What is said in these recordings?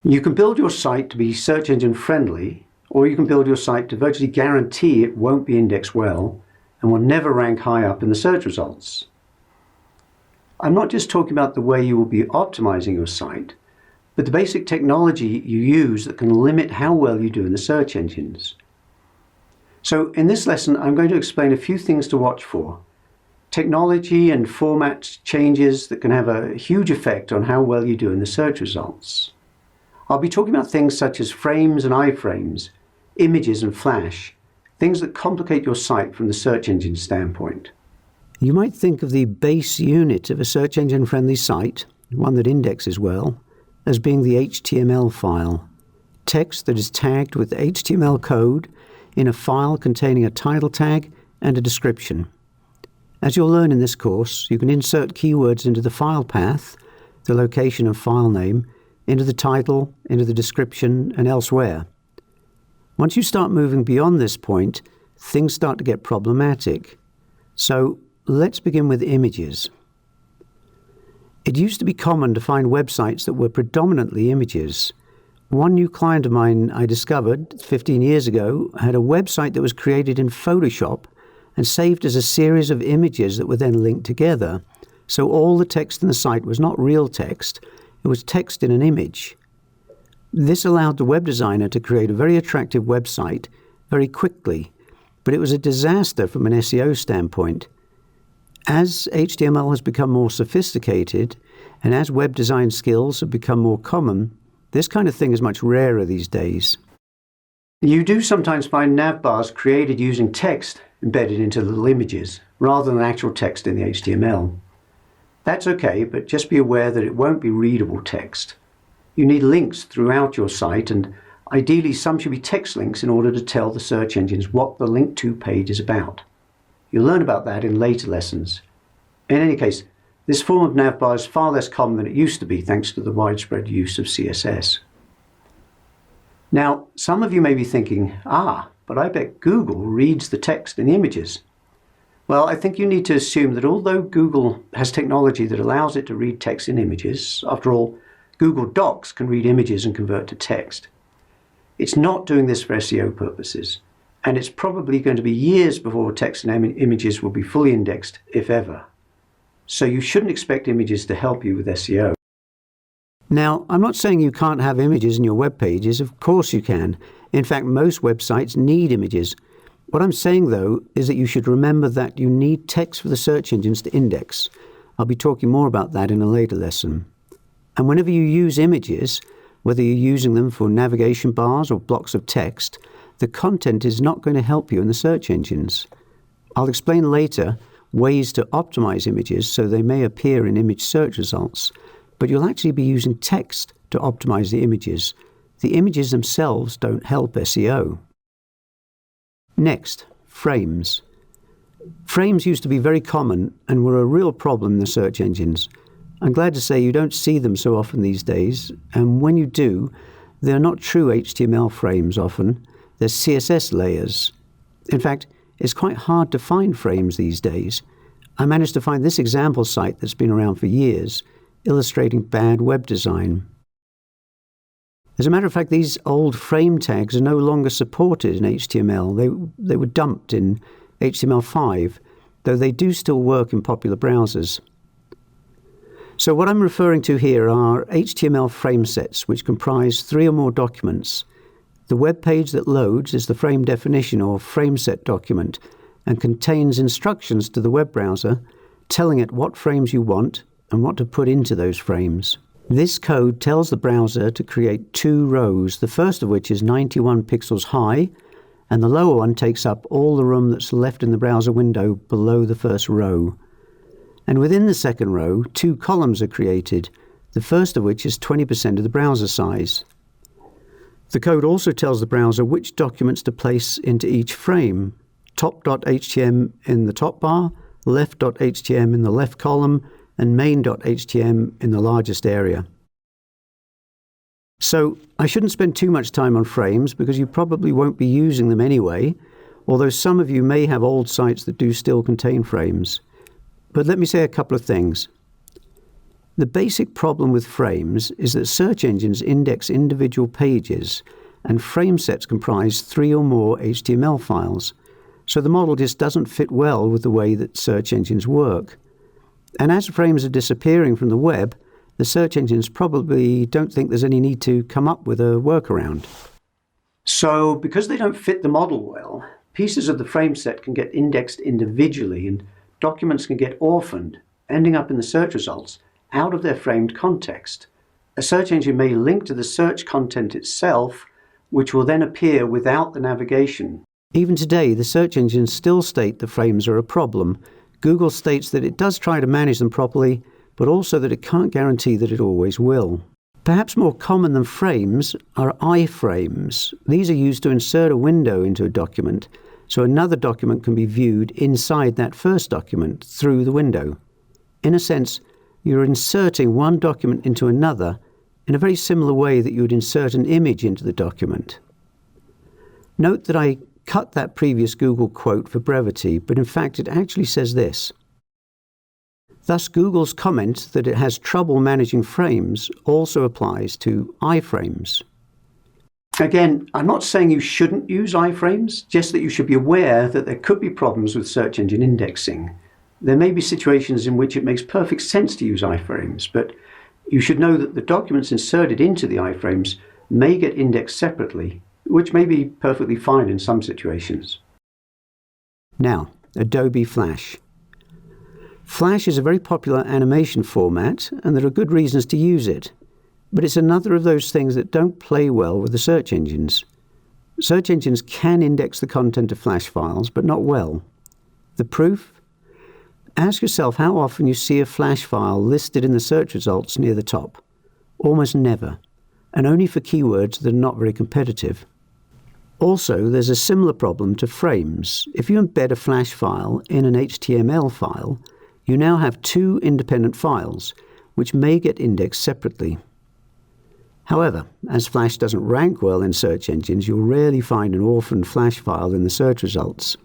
You can build your site to be search engine friendly, or you can build your site to virtually guarantee it won't be indexed well and will never rank high up in the search results. I'm not just talking about the way you will be optimizing your site, but the basic technology you use that can limit how well you do in the search engines. So in this lesson, I'm going to explain a few things to watch for. Technology and format changes that can have a huge effect on how well you do in the search results. I'll be talking about things such as frames and iframes, images and flash, things that complicate your site from the search engine standpoint. You might think of the base unit of a search engine friendly site, one that indexes well, as being the HTML file, text that is tagged with HTML code in a file containing a title tag and a description. As you'll learn in this course, you can insert keywords into the file path, the location and file name, into the title, into the description, and elsewhere. Once you start moving beyond this point, things start to get problematic. So let's begin with images. It used to be common to find websites that were predominantly images. One new client of mine I discovered 15 years ago had a website that was created in Photoshop and saved as a series of images that were then linked together. So all the text in the site was not real text, it was text in an image. This allowed the web designer to create a very attractive website very quickly, but it was a disaster from an SEO standpoint. As HTML has become more sophisticated, and as web design skills have become more common, this kind of thing is much rarer these days. You do sometimes find nav bars created using text embedded into little images, rather than actual text in the HTML. That's okay, but just be aware that it won't be readable text. You need links throughout your site, and ideally some should be text links in order to tell the search engines what the link to page is about. You'll learn about that in later lessons. In any case, this form of navbar is far less common than it used to be thanks to the widespread use of CSS. Now, some of you may be thinking, but I bet Google reads the text in the images. Well, I think you need to assume that although Google has technology that allows it to read text in images, after all, Google Docs can read images and convert to text. It's not doing this for SEO purposes, and it's probably going to be years before text and images will be fully indexed, if ever. So you shouldn't expect images to help you with SEO. Now, I'm not saying you can't have images in your web pages. Of course you can. In fact, most websites need images. What I'm saying, though, is that you should remember that you need text for the search engines to index. I'll be talking more about that in a later lesson. And whenever you use images, whether you're using them for navigation bars or blocks of text, the content is not going to help you in the search engines. I'll explain later ways to optimize images so they may appear in image search results, but you'll actually be using text to optimize the images. The images themselves don't help SEO. Next, frames. Frames used to be very common and were a real problem in the search engines. I'm glad to say you don't see them so often these days, and when you do, they're not true HTML frames often. They're CSS layers. In fact, it's quite hard to find frames these days. I managed to find this example site that's been around for years, illustrating bad web design. As a matter of fact, these old frame tags are no longer supported in HTML. They were dumped in HTML5, though they do still work in popular browsers. So what I'm referring to here are HTML frame sets, which comprise 3 or more documents. The web page that loads is the frame definition or frame set document and contains instructions to the web browser telling it what frames you want and what to put into those frames. This code tells the browser to create 2 rows, the first of which is 91 pixels high, and the lower one takes up all the room that's left in the browser window below the first row. And within the second row, 2 columns are created, the first of which is 20% of the browser size. The code also tells the browser which documents to place into each frame: top.htm in the top bar, left.htm in the left column, and main.htm in the largest area. So I shouldn't spend too much time on frames because you probably won't be using them anyway, although some of you may have old sites that do still contain frames. But let me say a couple of things. The basic problem with frames is that search engines index individual pages, and frame sets comprise 3 or more HTML files, so the model just doesn't fit well with the way that search engines work. And as frames are disappearing from the web, the search engines probably don't think there's any need to come up with a workaround. So, because they don't fit the model well, pieces of the frame set can get indexed individually and documents can get orphaned, ending up in the search results out of their framed context. A search engine may link to the search content itself, which will then appear without the navigation. Even today, the search engines still state the frames are a problem. Google states that it does try to manage them properly, but also that it can't guarantee that it always will. Perhaps more common than frames are iframes. These are used to insert a window into a document, so another document can be viewed inside that first document through the window. In a sense, you're inserting one document into another in a very similar way that you would insert an image into the document. Note that I cut that previous Google quote for brevity, but in fact it actually says this. Thus, Google's comment that it has trouble managing frames also applies to iframes. Again, I'm not saying you shouldn't use iframes, just that you should be aware that there could be problems with search engine indexing. There may be situations in which it makes perfect sense to use iframes, but you should know that the documents inserted into the iframes may get indexed separately, which may be perfectly fine in some situations. Now, Adobe Flash. Flash is a very popular animation format, and there are good reasons to use it. But it's another of those things that don't play well with the search engines. Search engines can index the content of Flash files, but not well. The proof? Ask yourself how often you see a Flash file listed in the search results near the top. Almost never, and only for keywords that are not very competitive. Also, there's a similar problem to frames. If you embed a Flash file in an HTML file, you now have 2 independent files, which may get indexed separately. However, as Flash doesn't rank well in search engines, you'll rarely find an orphaned Flash file in the search results.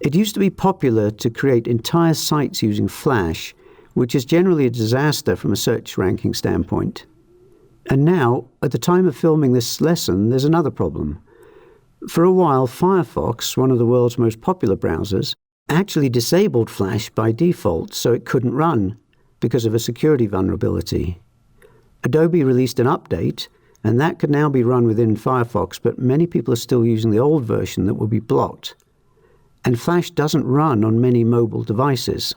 It used to be popular to create entire sites using Flash, which is generally a disaster from a search ranking standpoint. And now, at the time of filming this lesson, there's another problem. For a while, Firefox, one of the world's most popular browsers, actually disabled Flash by default so it couldn't run because of a security vulnerability. Adobe released an update, and that could now be run within Firefox, but many people are still using the old version that will be blocked. And Flash doesn't run on many mobile devices.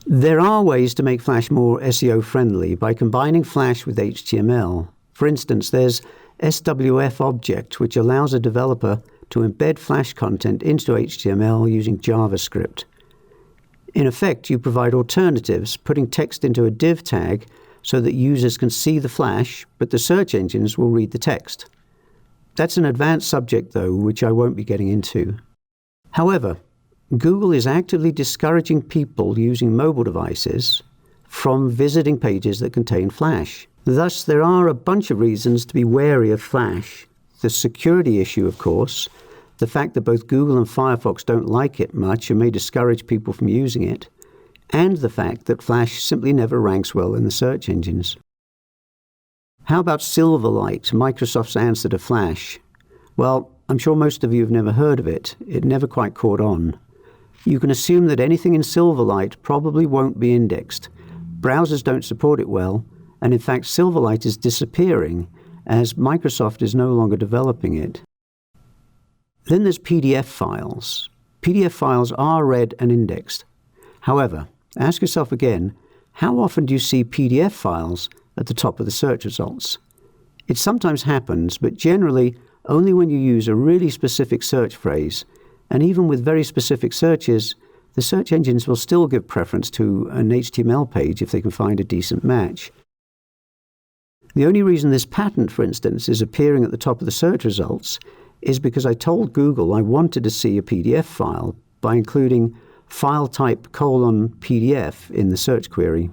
There are ways to make Flash more SEO friendly by combining Flash with HTML. For instance, there's SWF Object, which allows a developer to embed Flash content into HTML using JavaScript. In effect, you provide alternatives, putting text into a div tag so that users can see the Flash, but the search engines will read the text. That's an advanced subject, though, which I won't be getting into. However, Google is actively discouraging people using mobile devices from visiting pages that contain Flash. Thus, there are a bunch of reasons to be wary of Flash. The security issue, of course, the fact that both Google and Firefox don't like it much and may discourage people from using it, and the fact that Flash simply never ranks well in the search engines. How about Silverlight, Microsoft's answer to Flash? Well, I'm sure most of you have never heard of it. It never quite caught on. You can assume that anything in Silverlight probably won't be indexed. Browsers don't support it well, and in fact Silverlight is disappearing as Microsoft is no longer developing it. Then there's PDF files. PDF files are read and indexed. However, ask yourself again, how often do you see PDF files at the top of the search results? It sometimes happens, but generally only when you use a really specific search phrase, and even with very specific searches, the search engines will still give preference to an HTML page if they can find a decent match. The only reason this patent, for instance, is appearing at the top of the search results is because I told Google I wanted to see a PDF file by including file type :PDF in the search query.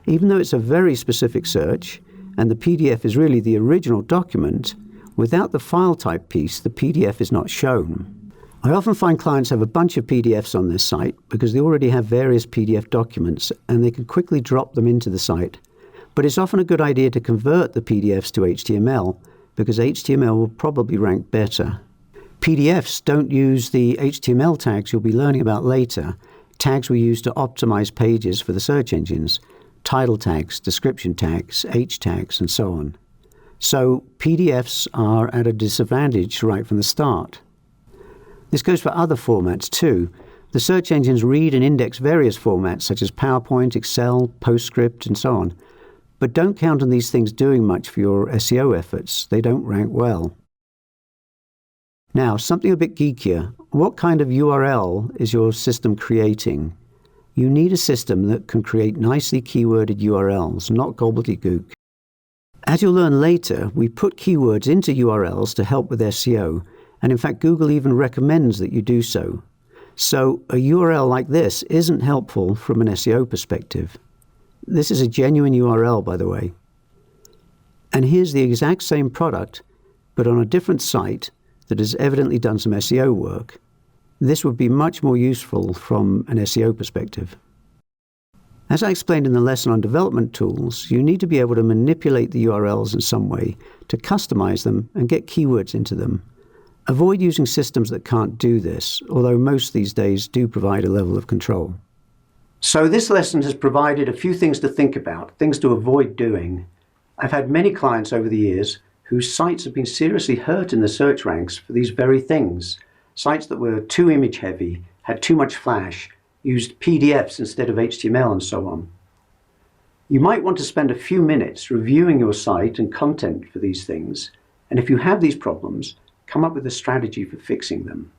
Even though it's a very specific search, and the PDF is really the original document, without the file type piece, the PDF is not shown. I often find clients have a bunch of PDFs on their site because they already have various PDF documents and they can quickly drop them into the site. But it's often a good idea to convert the PDFs to HTML because HTML will probably rank better. PDFs don't use the HTML tags you'll be learning about later, tags we use to optimize pages for the search engines, title tags, description tags, H tags, and so on. So PDFs are at a disadvantage right from the start. This goes for other formats too. The search engines read and index various formats such as PowerPoint, Excel, PostScript, and so on. But don't count on these things doing much for your SEO efforts. They don't rank well. Now, something a bit geekier. What kind of URL is your system creating? You need a system that can create nicely keyworded URLs, not gobbledygook. As you'll learn later, we put keywords into URLs to help with SEO, and in fact Google even recommends that you do so. So a URL like this isn't helpful from an SEO perspective. This is a genuine URL, by the way. And here's the exact same product, but on a different site that has evidently done some SEO work. This would be much more useful from an SEO perspective. As I explained in the lesson on development tools, you need to be able to manipulate the URLs in some way to customize them and get keywords into them. Avoid using systems that can't do this, although most these days do provide a level of control. So this lesson has provided a few things to think about, things to avoid doing. I've had many clients over the years whose sites have been seriously hurt in the search ranks for these very things. Sites that were too image heavy, had too much flash, used PDFs instead of HTML and so on. You might want to spend a few minutes reviewing your site and content for these things, and if you have these problems, come up with a strategy for fixing them.